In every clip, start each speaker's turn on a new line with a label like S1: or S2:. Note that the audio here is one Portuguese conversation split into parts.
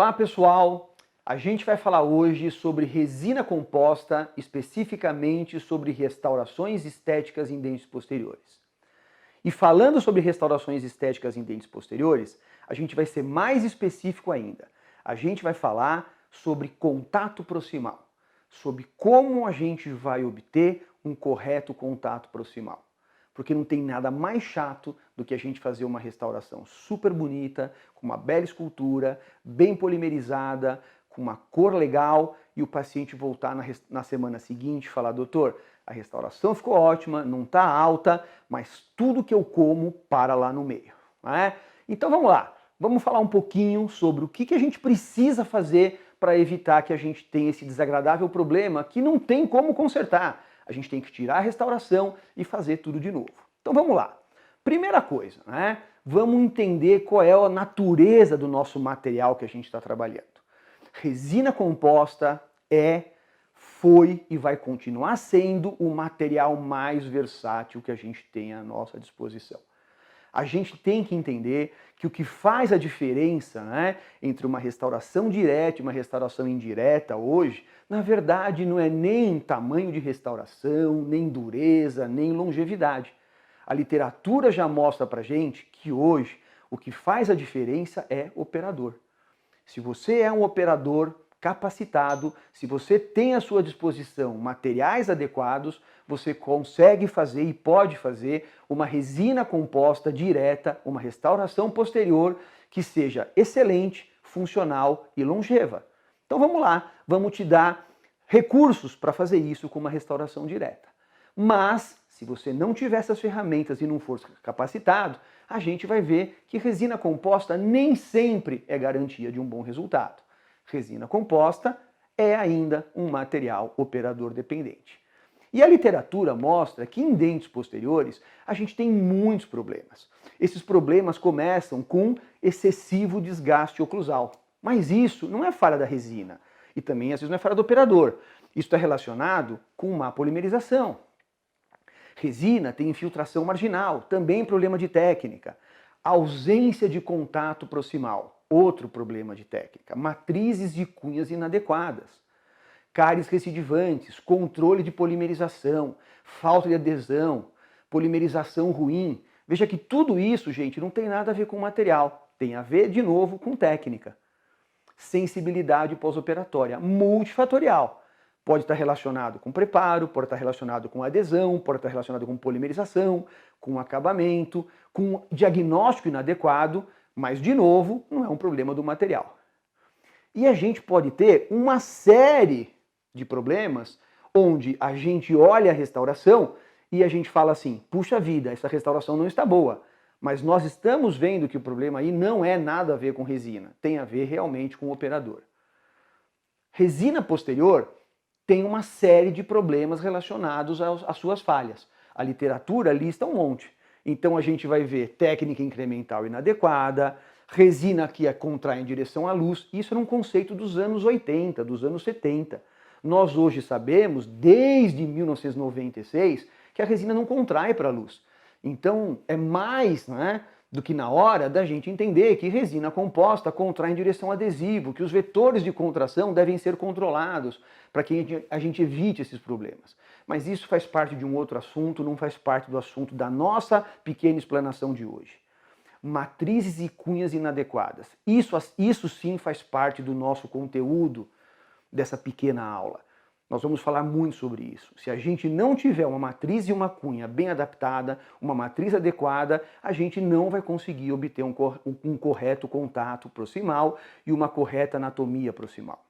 S1: Olá pessoal, a gente vai falar hoje sobre resina composta, especificamente sobre restaurações estéticas em dentes posteriores. E falando sobre restaurações estéticas em dentes posteriores, a gente vai ser mais específico ainda. A gente vai falar sobre contato proximal, sobre como a gente vai obter um correto contato proximal. Porque não tem nada mais chato do que a gente fazer uma restauração super bonita, com uma bela escultura, bem polimerizada, com uma cor legal, e o paciente voltar na semana seguinte e falar: doutor, a restauração ficou ótima, não está alta, mas tudo que eu como para lá no meio. Não é? Então vamos lá, vamos falar um pouquinho sobre o que a gente precisa fazer para evitar que a gente tenha esse desagradável problema que não tem como consertar. A gente tem que tirar a restauração e fazer tudo de novo. Então vamos lá. Primeira coisa, né? Vamos entender qual é a natureza do nosso material que a gente está trabalhando. Resina composta foi e vai continuar sendo o material mais versátil que a gente tem à nossa disposição. A gente tem que entender que o que faz a diferença, né, entre uma restauração direta e uma restauração indireta hoje, na verdade não é nem tamanho de restauração, nem dureza, nem longevidade. A literatura já mostra pra gente que hoje o que faz a diferença é operador. Se você é um operador capacitado, se você tem à sua disposição materiais adequados, você consegue fazer e pode fazer uma resina composta direta, uma restauração posterior que seja excelente, funcional e longeva. Então vamos lá, vamos te dar recursos para fazer isso com uma restauração direta. Mas, se você não tiver essas ferramentas e não for capacitado, a gente vai ver que resina composta nem sempre é garantia de um bom resultado. Resina composta é ainda um material operador dependente. E a literatura mostra que em dentes posteriores a gente tem muitos problemas. Esses problemas começam com excessivo desgaste oclusal. Mas isso não é falha da resina e também às vezes não é falha do operador. Isso está relacionado com má polimerização. Resina tem infiltração marginal, também problema de técnica. Ausência de contato proximal, outro problema de técnica. Matrizes de cunhas inadequadas. Cáries recidivantes, controle de polimerização, falta de adesão, polimerização ruim. Veja que tudo isso, gente, não tem nada a ver com material. Tem a ver, de novo, com técnica. Sensibilidade pós-operatória, multifatorial. Pode estar relacionado com preparo, pode estar relacionado com adesão, pode estar relacionado com polimerização, com acabamento, com diagnóstico inadequado, mas, de novo, não é um problema do material. E a gente pode ter uma série de problemas onde a gente olha a restauração e a gente fala assim: puxa vida, essa restauração não está boa. Mas nós estamos vendo que o problema aí não é nada a ver com resina, tem a ver realmente com o operador. Resina posterior tem uma série de problemas relacionados às suas falhas. A literatura lista um monte. Então a gente vai ver técnica incremental inadequada, resina que contrai em direção à luz. Isso era um conceito dos anos 80, dos anos 70. Nós hoje sabemos, desde 1996, que a resina não contrai para a luz. Então é mais, né, do que na hora da gente entender que resina composta contrai em direção adesivo, que os vetores de contração devem ser controlados para que a gente evite esses problemas. Mas isso faz parte de um outro assunto, não faz parte do assunto da nossa pequena explanação de hoje. Matrizes e cunhas inadequadas. Isso sim faz parte do nosso conteúdo dessa pequena aula. Nós vamos falar muito sobre isso. Se a gente não tiver uma matriz e uma cunha bem adaptada, uma matriz adequada, a gente não vai conseguir obter um correto contato proximal e uma correta anatomia proximal.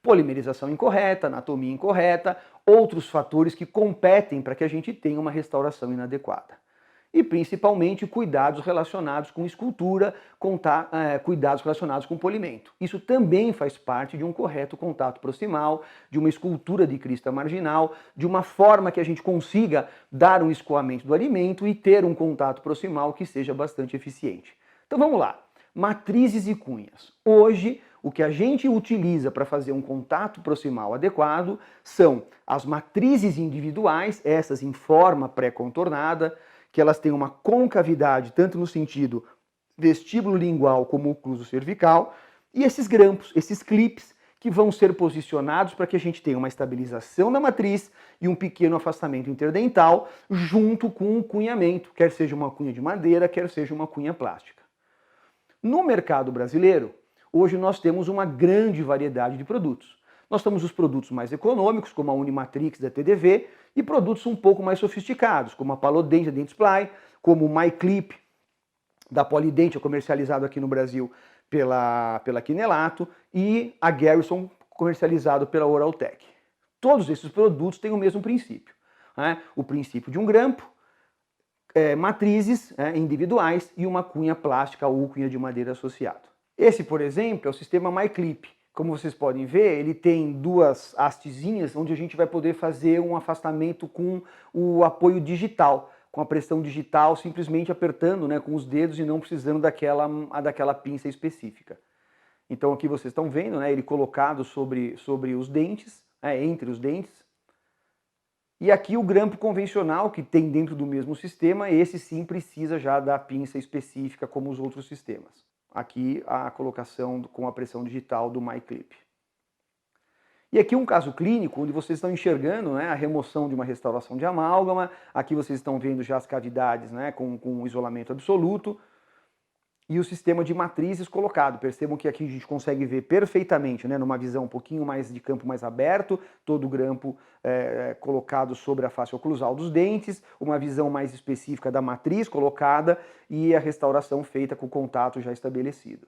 S1: Polimerização incorreta, anatomia incorreta, outros fatores que competem para que a gente tenha uma restauração inadequada. E principalmente cuidados relacionados com escultura, cuidados relacionados com polimento. Isso também faz parte de um correto contato proximal, de uma escultura de crista marginal, de uma forma que a gente consiga dar um escoamento do alimento e ter um contato proximal que seja bastante eficiente. Então vamos lá. Matrizes e cunhas. Hoje, o que a gente utiliza para fazer um contato proximal adequado são as matrizes individuais, essas em forma pré-contornada, que elas têm uma concavidade tanto no sentido vestíbulo lingual como ocluso cervical, e esses grampos, esses clips, que vão ser posicionados para que a gente tenha uma estabilização da matriz e um pequeno afastamento interdental junto com o cunhamento, quer seja uma cunha de madeira, quer seja uma cunha plástica. No mercado brasileiro, hoje nós temos uma grande variedade de produtos. Nós temos os produtos mais econômicos, como a Unimatrix da TDV, e produtos um pouco mais sofisticados, como a Palodente da Dentsply, como o MyClip da Polidente, comercializado aqui no Brasil pela Quinelato, e a Garrison, comercializado pela Oraltec. Todos esses produtos têm o mesmo princípio, né? O princípio de um grampo, matrizes individuais e uma cunha plástica ou cunha de madeira associado. Esse, por exemplo, é o sistema MyClip. Como vocês podem ver, ele tem duas hastezinhas onde a gente vai poder fazer um afastamento com o apoio digital, com a pressão digital, simplesmente apertando, né, com os dedos e não precisando daquela pinça específica. Então aqui vocês estão vendo, né, ele colocado sobre os dentes, entre os dentes. E aqui o grampo convencional, que tem dentro do mesmo sistema, esse sim precisa já da pinça específica como os outros sistemas. Aqui a colocação com a pressão digital do MyClip. E aqui um caso clínico onde vocês estão enxergando, né, a remoção de uma restauração de amálgama. Aqui vocês estão vendo já as cavidades, né, com isolamento absoluto. E o sistema de matrizes colocado. Percebam que aqui a gente consegue ver perfeitamente, né, numa visão um pouquinho mais de campo mais aberto, todo o grampo colocado sobre a face oclusal dos dentes, uma visão mais específica da matriz colocada e a restauração feita com o contato já estabelecido.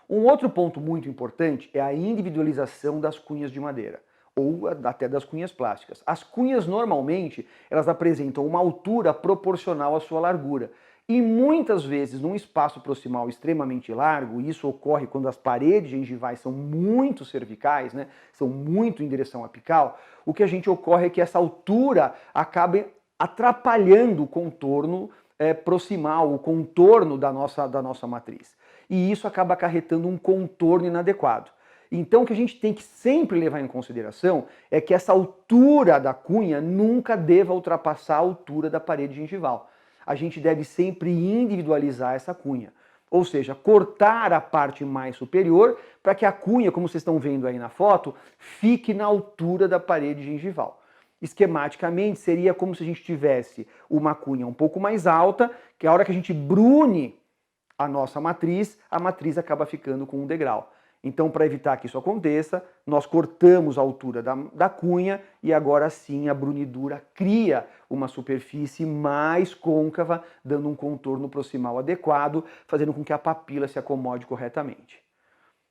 S1: Um outro ponto muito importante é a individualização das cunhas de madeira, ou até das cunhas plásticas. As cunhas, normalmente, elas apresentam uma altura proporcional à sua largura. E muitas vezes, num espaço proximal extremamente largo, e isso ocorre quando as paredes gengivais são muito cervicais, né, são muito em direção apical, o que a gente ocorre é que essa altura acaba atrapalhando o contorno proximal, o contorno da nossa matriz. E isso acaba acarretando um contorno inadequado. Então o que a gente tem que sempre levar em consideração é que essa altura da cunha nunca deva ultrapassar a altura da parede gengival. A gente deve sempre individualizar essa cunha. Ou seja, cortar a parte mais superior para que a cunha, como vocês estão vendo aí na foto, fique na altura da parede gengival. Esquematicamente, seria como se a gente tivesse uma cunha um pouco mais alta, que a hora que a gente brune a nossa matriz, a matriz acaba ficando com um degrau. Então, para evitar que isso aconteça, nós cortamos a altura da cunha e agora sim a brunidura cria uma superfície mais côncava, dando um contorno proximal adequado, fazendo com que a papila se acomode corretamente.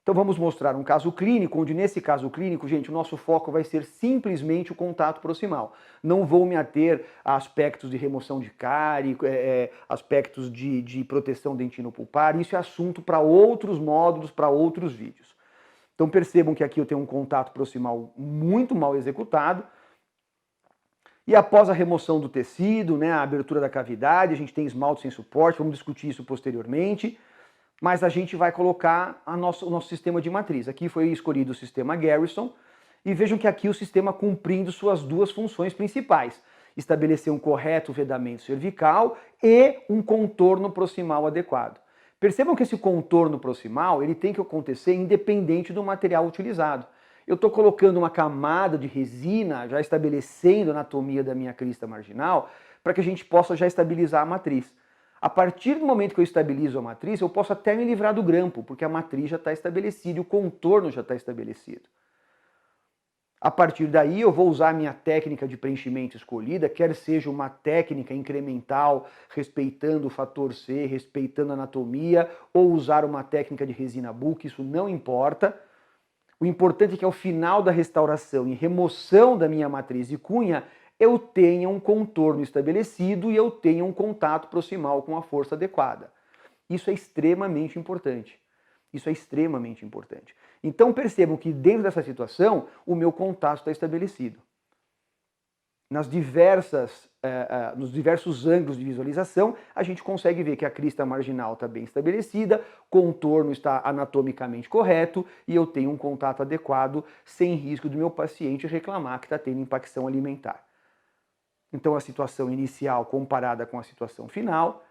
S1: Então vamos mostrar um caso clínico, onde nesse caso clínico, gente, o nosso foco vai ser simplesmente o contato proximal. Não vou me ater a aspectos de remoção de cárie, aspectos de proteção dentino-pulpar, isso é assunto para outros módulos, para outros vídeos. Então percebam que aqui eu tenho um contato proximal muito mal executado, e após a remoção do tecido, né, a abertura da cavidade, a gente tem esmalte sem suporte, vamos discutir isso posteriormente. Mas a gente vai colocar o nosso sistema de matriz. Aqui foi escolhido o sistema Garrison, e vejam que aqui o sistema cumprindo suas duas funções principais: estabelecer um correto vedamento cervical e um contorno proximal adequado. Percebam que esse contorno proximal ele tem que acontecer independente do material utilizado. Eu estou colocando uma camada de resina, já estabelecendo a anatomia da minha crista marginal, para que a gente possa já estabilizar a matriz. A partir do momento que eu estabilizo a matriz, eu posso até me livrar do grampo, porque a matriz já está estabelecida e o contorno já está estabelecido. A partir daí eu vou usar a minha técnica de preenchimento escolhida, quer seja uma técnica incremental, respeitando o fator C, respeitando a anatomia, ou usar uma técnica de resina bulk, isso não importa. O importante é que ao final da restauração e remoção da minha matriz e cunha, eu tenha um contorno estabelecido e eu tenha um contato proximal com a força adequada. Isso é extremamente importante. Isso é extremamente importante. Então percebam que dentro dessa situação, o meu contato está estabelecido. Nos diversos ângulos de visualização, a gente consegue ver que a crista marginal está bem estabelecida, contorno está anatomicamente correto e eu tenho um contato adequado, sem risco do meu paciente reclamar que está tendo impacção alimentar. Então a situação inicial comparada com a situação final,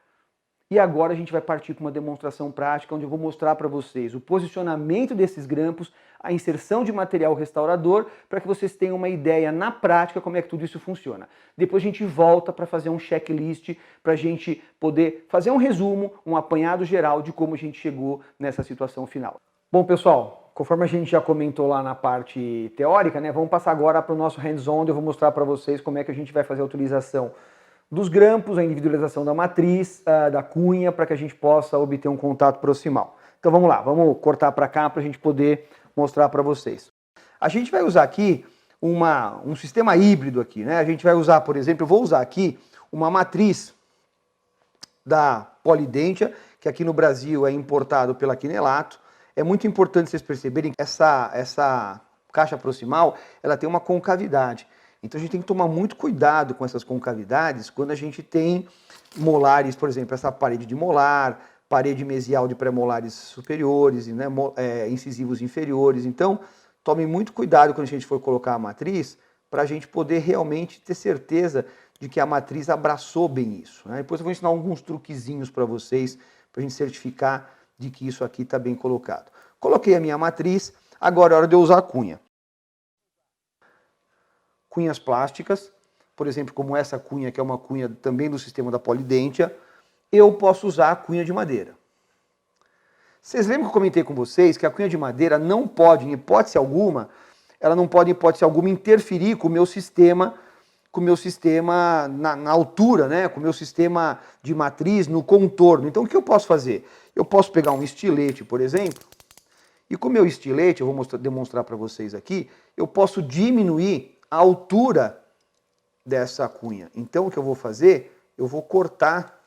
S1: E agora a gente vai partir para uma demonstração prática, onde eu vou mostrar para vocês o posicionamento desses grampos, a inserção de material restaurador, para que vocês tenham uma ideia na prática como é que tudo isso funciona. Depois a gente volta para fazer um checklist, para a gente poder fazer um resumo, um apanhado geral de como a gente chegou nessa situação final. Bom, pessoal, conforme a gente já comentou lá na parte teórica, né, vamos passar agora para o nosso hands-on, onde eu vou mostrar para vocês como é que a gente vai fazer a utilização dos grampos, a individualização da matriz, da cunha, para que a gente possa obter um contato proximal. Então vamos lá, vamos cortar para cá para a gente poder mostrar para vocês. A gente vai usar aqui um sistema híbrido aqui, né? A gente vai usar, por exemplo, eu vou usar aqui uma matriz da Polidentia, que aqui no Brasil é importado pela Quinelato. É muito importante vocês perceberem que essa caixa proximal, ela tem uma concavidade. Então a gente tem que tomar muito cuidado com essas concavidades quando a gente tem molares, por exemplo, essa parede de molar, parede mesial de pré-molares superiores, né, incisivos inferiores. Então tome muito cuidado quando a gente for colocar a matriz, para a gente poder realmente ter certeza de que a matriz abraçou bem isso, né? Depois eu vou ensinar alguns truquezinhos para vocês, para a gente certificar de que isso aqui está bem colocado. Coloquei a minha matriz, agora é hora de eu usar a cunha. Cunhas plásticas, por exemplo, como essa cunha, que é uma cunha também do sistema da Polidentia, eu posso usar a cunha de madeira. Vocês lembram que eu comentei com vocês que a cunha de madeira não pode, em hipótese alguma, ela não pode, em hipótese alguma, interferir com o meu sistema, na altura, né? Com o meu sistema de matriz, no contorno. Então o que eu posso fazer? Eu posso pegar um estilete, por exemplo, e com o meu estilete, eu vou demonstrar para vocês aqui, eu posso diminuir a altura dessa cunha. Então o que eu vou fazer? Eu vou cortar,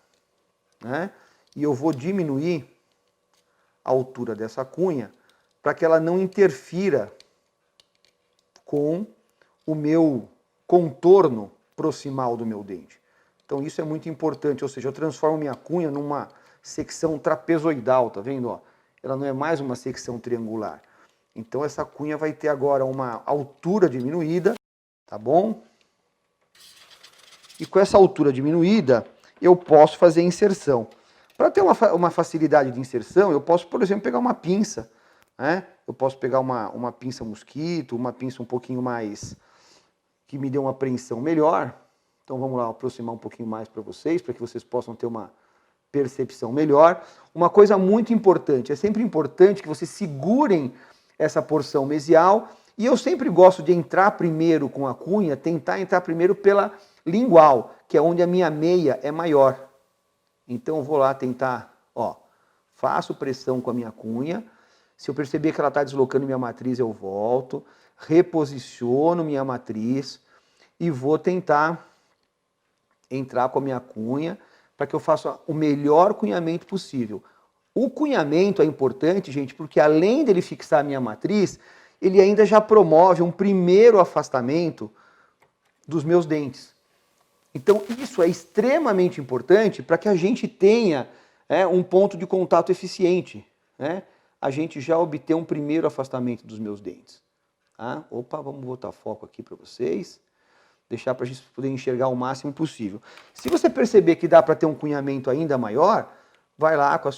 S1: né? E eu vou diminuir a altura dessa cunha para que ela não interfira com o meu contorno proximal do meu dente. Então isso é muito importante, ou seja, eu transformo minha cunha numa secção trapezoidal, tá vendo? Ó? Ela não é mais uma secção triangular. Então essa cunha vai ter agora uma altura diminuída, tá bom? E com essa altura diminuída, eu posso fazer inserção. Para ter uma facilidade de inserção, eu posso, por exemplo, pegar uma pinça, né? Eu posso pegar uma pinça mosquito, uma pinça um pouquinho mais, que me dê uma apreensão melhor. Então vamos lá aproximar um pouquinho mais para que vocês possam ter uma percepção melhor. Uma coisa muito importante, é sempre importante que vocês segurem essa porção mesial, e eu sempre gosto de entrar primeiro com a cunha, tentar entrar primeiro pela lingual, que é onde a minha meia é maior. Então eu vou lá tentar, ó, faço pressão com a minha cunha, se eu perceber que ela está deslocando minha matriz, eu volto, reposiciono minha matriz e vou tentar entrar com a minha cunha para que eu faça o melhor cunhamento possível. O cunhamento é importante, gente, porque além dele fixar a minha matriz, ele ainda já promove um primeiro afastamento dos meus dentes. Então isso é extremamente importante para que a gente tenha um ponto de contato eficiente, né? A gente já obter um primeiro afastamento dos meus dentes. Tá? Opa, vamos botar foco aqui para vocês, deixar para a gente poder enxergar o máximo possível. Se você perceber que dá para ter um cunhamento ainda maior, vai lá com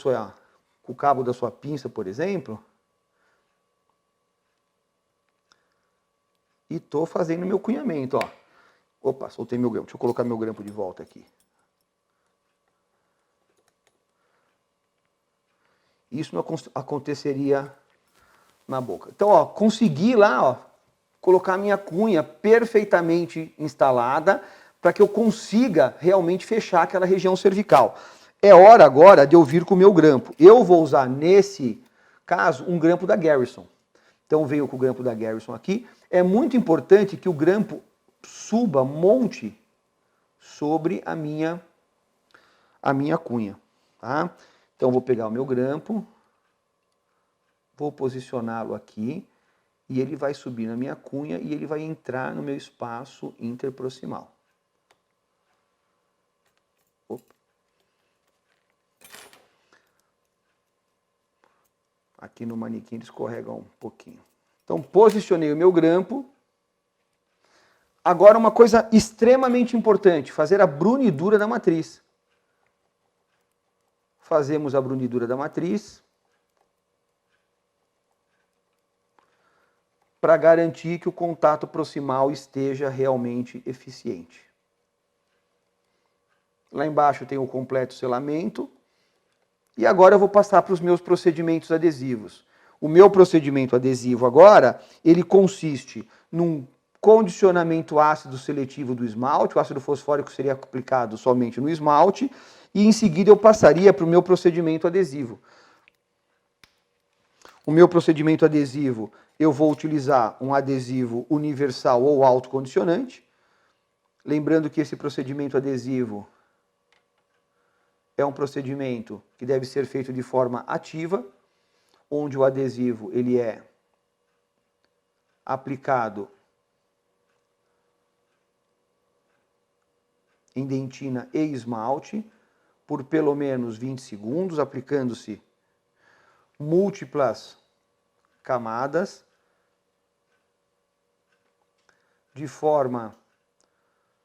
S1: o cabo da sua pinça, por exemplo, e estou fazendo meu cunhamento, ó. Opa, soltei meu grampo. Deixa eu colocar meu grampo de volta aqui. Isso não aconteceria na boca. Então, ó, consegui lá, ó, colocar a minha cunha perfeitamente instalada para que eu consiga realmente fechar aquela região cervical. É hora agora de eu vir com o meu grampo. Eu vou usar, nesse caso, um grampo da Garrison. Então, venho com o grampo da Garrison aqui. É muito importante que o grampo suba, monte sobre a minha cunha, tá? Então, vou pegar o meu grampo, vou posicioná-lo aqui, e ele vai subir na minha cunha e ele vai entrar no meu espaço interproximal. Opa. Aqui no manequim ele escorrega um pouquinho. Então, posicionei o meu grampo. Agora, uma coisa extremamente importante, fazer a brunidura da matriz. fazemos a brunidura da matriz para garantir que o contato proximal esteja realmente eficiente. Lá embaixo tem o completo selamento. E agora eu vou passar para os meus procedimentos adesivos. O meu procedimento adesivo agora, ele consiste num condicionamento ácido seletivo do esmalte. O ácido fosfórico seria aplicado somente no esmalte. E em seguida eu passaria para o meu procedimento adesivo. O meu procedimento adesivo, eu vou utilizar um adesivo universal ou autocondicionante. Lembrando que esse procedimento adesivo é um procedimento que deve ser feito de forma ativa, onde o adesivo ele é aplicado em dentina e esmalte por pelo menos 20 segundos, aplicando-se múltiplas camadas, de forma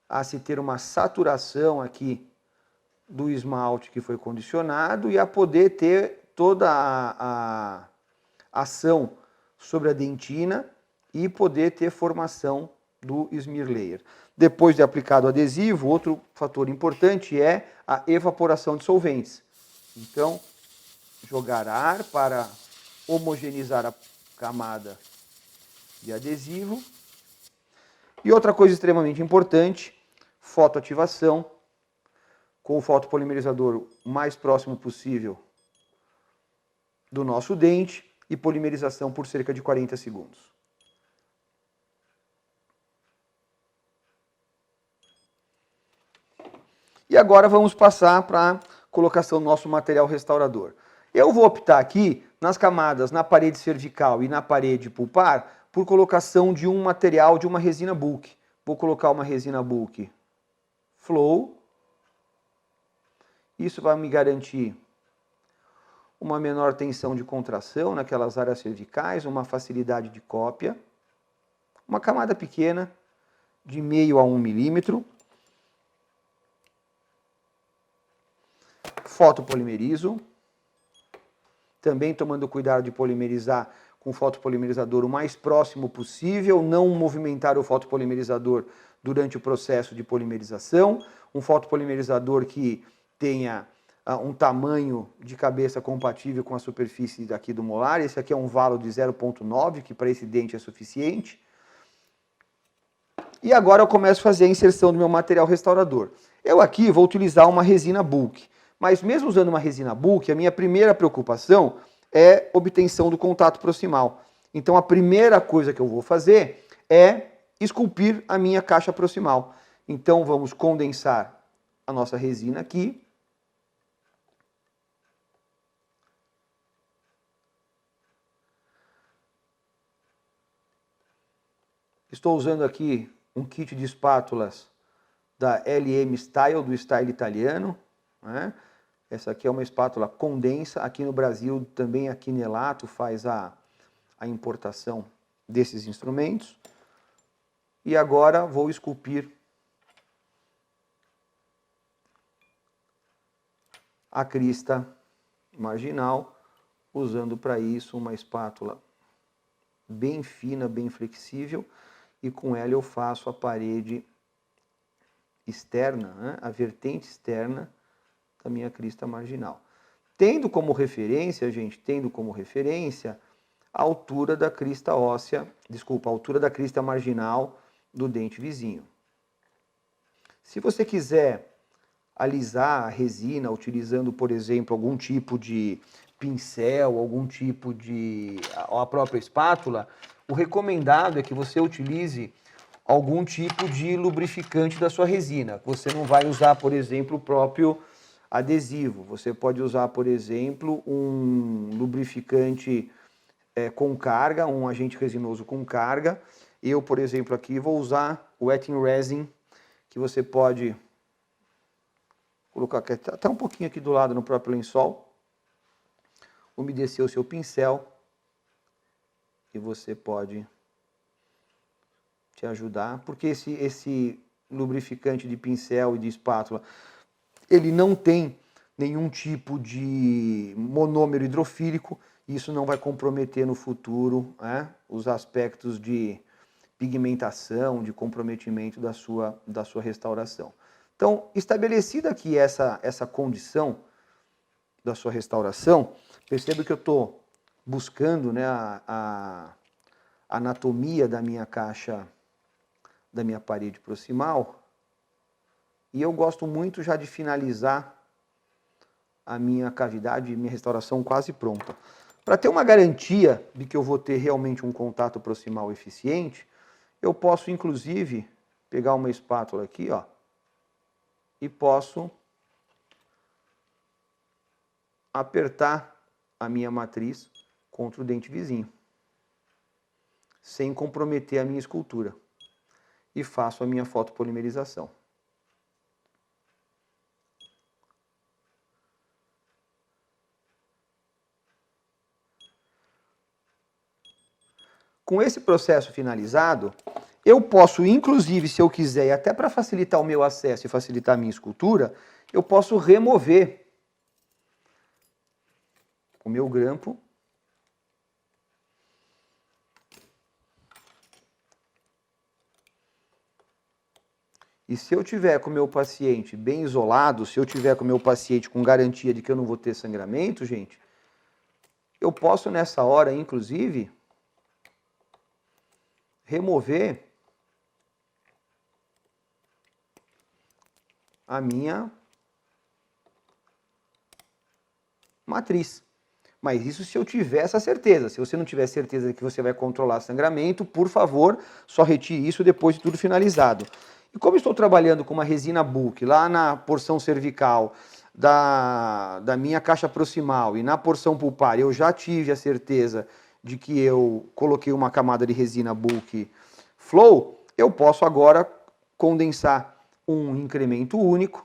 S1: a se ter uma saturação aqui do esmalte que foi condicionado e a poder ter toda a ação sobre a dentina e poder ter formação do smear layer. Depois de aplicado o adesivo, outro fator importante é a evaporação de solventes. Então, jogar ar para homogeneizar a camada de adesivo. E outra coisa extremamente importante, fotoativação, com o fotopolimerizador o mais próximo possível do nosso dente e polimerização por cerca de 40 segundos. E agora vamos passar para a colocação do nosso material restaurador. Eu vou optar aqui nas camadas na parede cervical e na parede pulpar por colocação de um material, de uma resina bulk. Vou colocar uma resina bulk Flow. Isso vai me garantir uma menor tensão de contração naquelas áreas cervicais, uma facilidade de cópia. Uma camada pequena, de meio a 1 milímetro. Fotopolimerizo. Também tomando cuidado de polimerizar com o fotopolimerizador o mais próximo possível, não movimentar o fotopolimerizador durante o processo de polimerização. Um fotopolimerizador que tenha um tamanho de cabeça compatível com a superfície daqui do molar. Esse aqui é um valo de 0,9, que para esse dente é suficiente. E agora eu começo a fazer a inserção do meu material restaurador. Eu aqui vou utilizar uma resina bulk, mas mesmo usando uma resina bulk, a minha primeira preocupação é obtenção do contato proximal. Então a primeira coisa que eu vou fazer é esculpir a minha caixa proximal. Então vamos condensar a nossa resina aqui. Estou usando aqui um kit de espátulas da LM Style, do Style italiano, né? Essa aqui é uma espátula condensa. Aqui no Brasil também a Quinelato faz a importação desses instrumentos. E agora vou esculpir a crista marginal, usando para isso uma espátula bem fina, bem flexível, e com ela eu faço a parede externa, né, a vertente externa da minha crista marginal. Tendo como referência, gente, a altura da crista óssea, a altura da crista marginal do dente vizinho. Se você quiser alisar a resina utilizando, por exemplo, algum tipo de pincel, algum tipo de a própria espátula, o recomendado é que você utilize algum tipo de lubrificante da sua resina. Você não vai usar, por exemplo, o próprio adesivo. Você pode usar, por exemplo, um lubrificante com carga, um agente resinoso com carga. Eu, por exemplo, aqui vou usar o Wetting Resin, que você pode colocar até um pouquinho aqui do lado no próprio lençol, umedecer o seu pincel e você pode te ajudar, porque esse lubrificante de pincel e de espátula, ele não tem nenhum tipo de monômero hidrofílico, e isso não vai comprometer no futuro, né, os aspectos de pigmentação, de comprometimento da sua restauração. Então, estabelecida aqui essa condição da sua restauração, perceba que eu estou buscando, né, a anatomia da minha caixa, da minha parede proximal, e eu gosto muito já de finalizar a minha cavidade, minha restauração quase pronta. Para ter uma garantia de que eu vou ter realmente um contato proximal eficiente, eu posso inclusive pegar uma espátula aqui, ó, e posso apertar a minha matriz contra o dente vizinho, sem comprometer a minha escultura. E faço a minha fotopolimerização. Com esse processo finalizado, eu posso, inclusive, se eu quiser, e até para facilitar o meu acesso e facilitar a minha escultura, eu posso remover o meu grampo e se eu tiver com o meu paciente bem isolado, se eu tiver com o meu paciente com garantia de que eu não vou ter sangramento, gente, eu posso nessa hora, inclusive, remover a minha matriz. Mas isso se eu tiver essa certeza. Se você não tiver certeza de que você vai controlar sangramento, por favor, só retire isso depois de tudo finalizado. E como estou trabalhando com uma resina bulk lá na porção cervical da minha caixa proximal e na porção pulpar, eu já tive a certeza de que eu coloquei uma camada de resina bulk flow, eu posso agora condensar um incremento único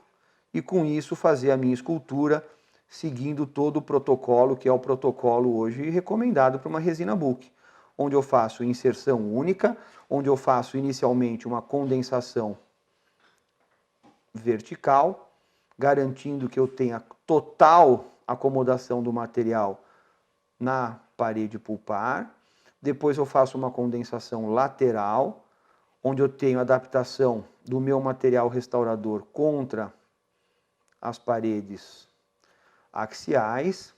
S1: e com isso fazer a minha escultura seguindo todo o protocolo, que é o protocolo hoje recomendado para uma resina bulk, onde eu faço inserção única, onde eu faço inicialmente uma condensação vertical, garantindo que eu tenha total acomodação do material na parede pulpar. Depois eu faço uma condensação lateral, onde eu tenho adaptação do meu material restaurador contra as paredes axiais.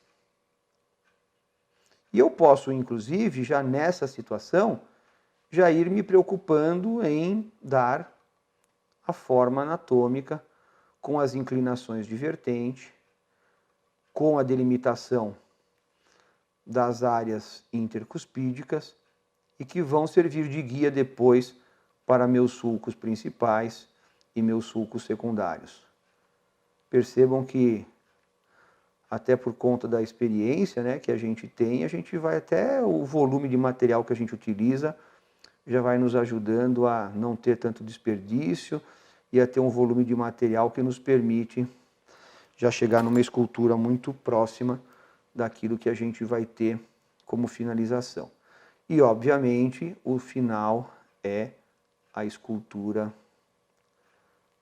S1: E eu posso, inclusive, já nessa situação, já ir me preocupando em dar a forma anatômica com as inclinações de vertente, com a delimitação das áreas intercuspídicas e que vão servir de guia depois para meus sulcos principais e meus sulcos secundários. Percebam que até por conta da experiência, né, que a gente tem, a gente vai até o volume de material que a gente utiliza já vai nos ajudando a não ter tanto desperdício e a ter um volume de material que nos permite já chegar numa escultura muito próxima daquilo que a gente vai ter como finalização. E, obviamente, o final é a escultura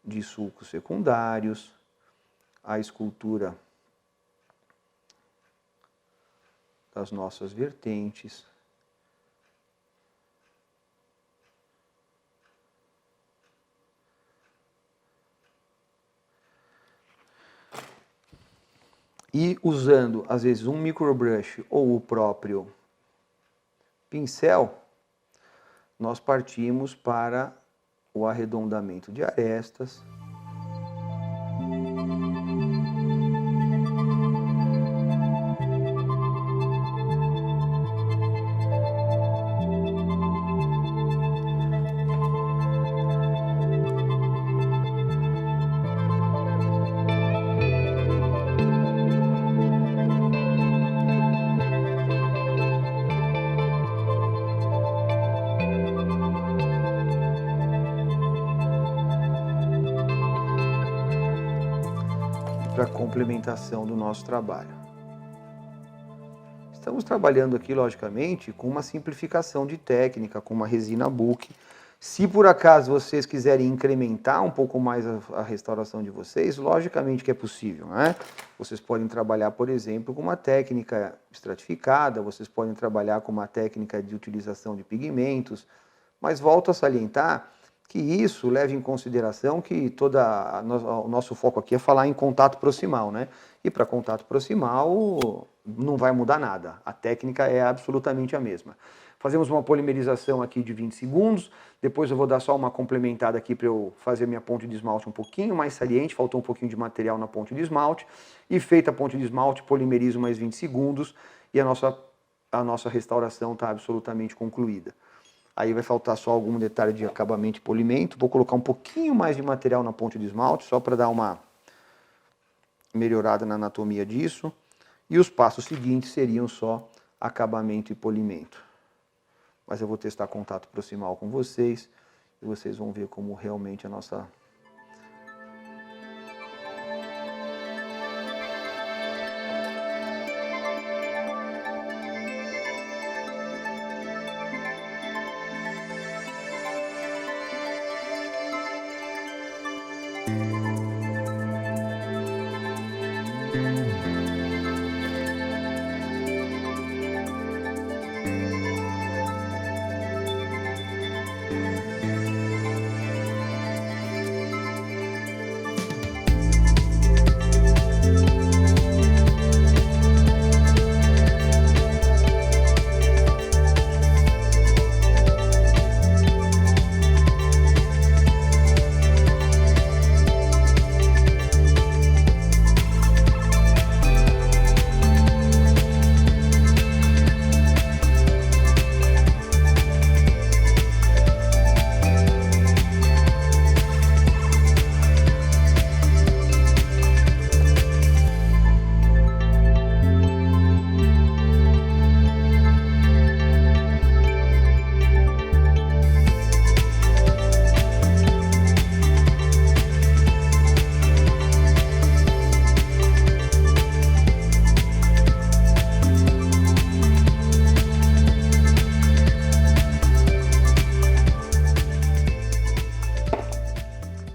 S1: de sulcos secundários, a escultura das nossas vertentes. E usando, às vezes, um microbrush ou o próprio pincel, nós partimos para o arredondamento de arestas. Para complementação do nosso trabalho. Estamos trabalhando aqui, logicamente, com uma simplificação de técnica, com uma resina bulk, Se por acaso vocês quiserem incrementar um pouco mais a restauração de vocês, logicamente que é possível, né? Vocês podem trabalhar, por exemplo, com uma técnica estratificada, vocês podem trabalhar com uma técnica de utilização de pigmentos, mas volto a salientar que isso leva em consideração que o nosso foco aqui é falar em contato proximal, né? E para contato proximal não vai mudar nada, a técnica é absolutamente a mesma. Fazemos uma polimerização aqui de 20 segundos, depois eu vou dar só uma complementada aqui para eu fazer minha ponte de esmalte um pouquinho mais saliente, faltou um pouquinho de material na ponte de esmalte, e feita a ponte de esmalte, polimerizo mais 20 segundos e a nossa restauração está absolutamente concluída. Aí vai faltar só algum detalhe de acabamento e polimento, vou colocar um pouquinho mais de material na ponte de esmalte, só para dar uma melhorada na anatomia disso, e os passos seguintes seriam só acabamento e polimento. Mas eu vou testar contato proximal com vocês e vocês vão ver como realmente a nossa...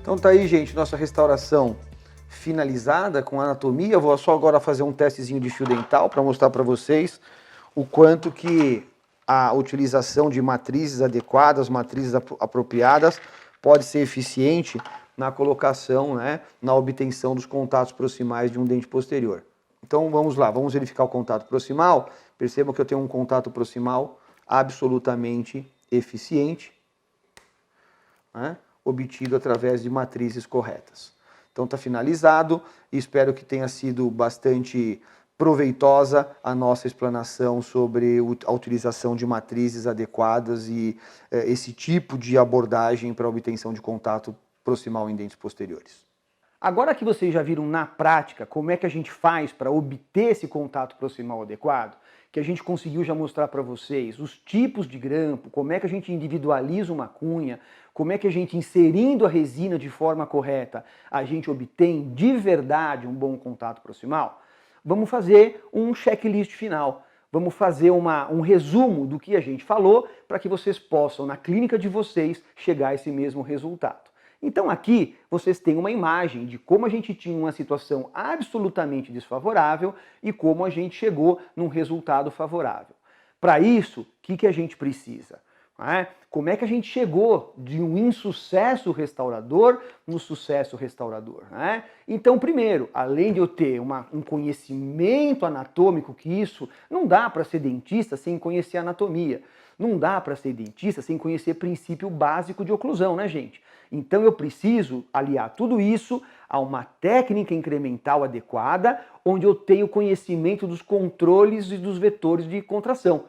S1: Então tá aí, gente, nossa restauração finalizada com anatomia. Eu vou só agora fazer um testezinho de fio dental para mostrar para vocês o quanto que a utilização de matrizes adequadas, matrizes apropriadas, pode ser eficiente na colocação, né, na obtenção dos contatos proximais de um dente posterior. Então vamos lá, vamos verificar o contato proximal. Percebam que eu tenho um contato proximal absolutamente eficiente, né, obtido através de matrizes corretas. Então está finalizado e espero que tenha sido bastante proveitosa a nossa explanação sobre a utilização de matrizes adequadas e esse tipo de abordagem para a obtenção de contato proximal em dentes posteriores. Agora que vocês já viram na prática como é que a gente faz para obter esse contato proximal adequado, que a gente conseguiu já mostrar para vocês os tipos de grampo, como é que a gente individualiza uma cunha, como é que a gente, inserindo a resina de forma correta, a gente obtém de verdade um bom contato proximal, vamos fazer um checklist final. Vamos fazer um resumo do que a gente falou para que vocês possam, na clínica de vocês, chegar a esse mesmo resultado. Então aqui vocês têm uma imagem de como a gente tinha uma situação absolutamente desfavorável e como a gente chegou num resultado favorável. Para isso, o que a gente precisa? Como é que a gente chegou de um insucesso restaurador no sucesso restaurador? Então, primeiro, além de eu ter um conhecimento anatômico, que isso não dá para ser dentista sem conhecer anatomia, não dá para ser dentista sem conhecer princípio básico de oclusão, né, gente? Então eu preciso aliar tudo isso a uma técnica incremental adequada, onde eu tenho conhecimento dos controles e dos vetores de contração.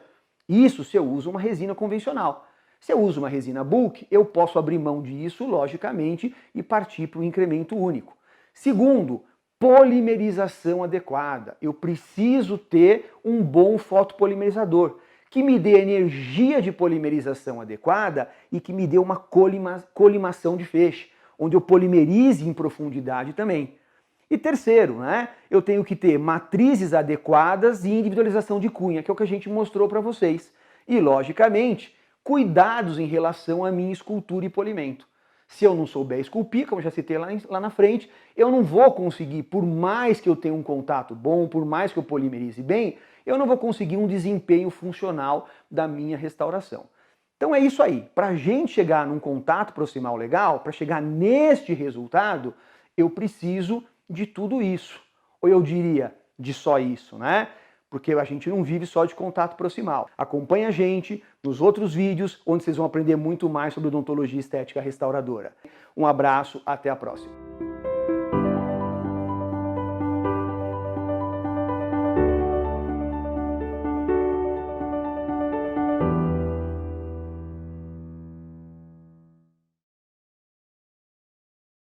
S1: Isso se eu uso uma resina convencional. Se eu uso uma resina bulk, eu posso abrir mão disso, logicamente, e partir para o incremento único. Segundo, polimerização adequada. Eu preciso ter um bom fotopolimerizador, que me dê energia de polimerização adequada e que me dê uma colimação de feixe, onde eu polimerize em profundidade também. E terceiro, eu tenho que ter matrizes adequadas e individualização de cunha, que é o que a gente mostrou para vocês. E, logicamente, cuidados em relação à minha escultura e polimento. Se eu não souber esculpir, como eu já citei lá na frente, eu não vou conseguir, por mais que eu tenha um contato bom, por mais que eu polimerize bem, eu não vou conseguir um desempenho funcional da minha restauração. Então é isso aí. Para a gente chegar num contato proximal legal, para chegar neste resultado, eu preciso de tudo isso. Ou eu diria, de só isso, né? Porque a gente não vive só de contato proximal. Acompanhe a gente nos outros vídeos, onde vocês vão aprender muito mais sobre odontologia estética restauradora. Um abraço, até a próxima.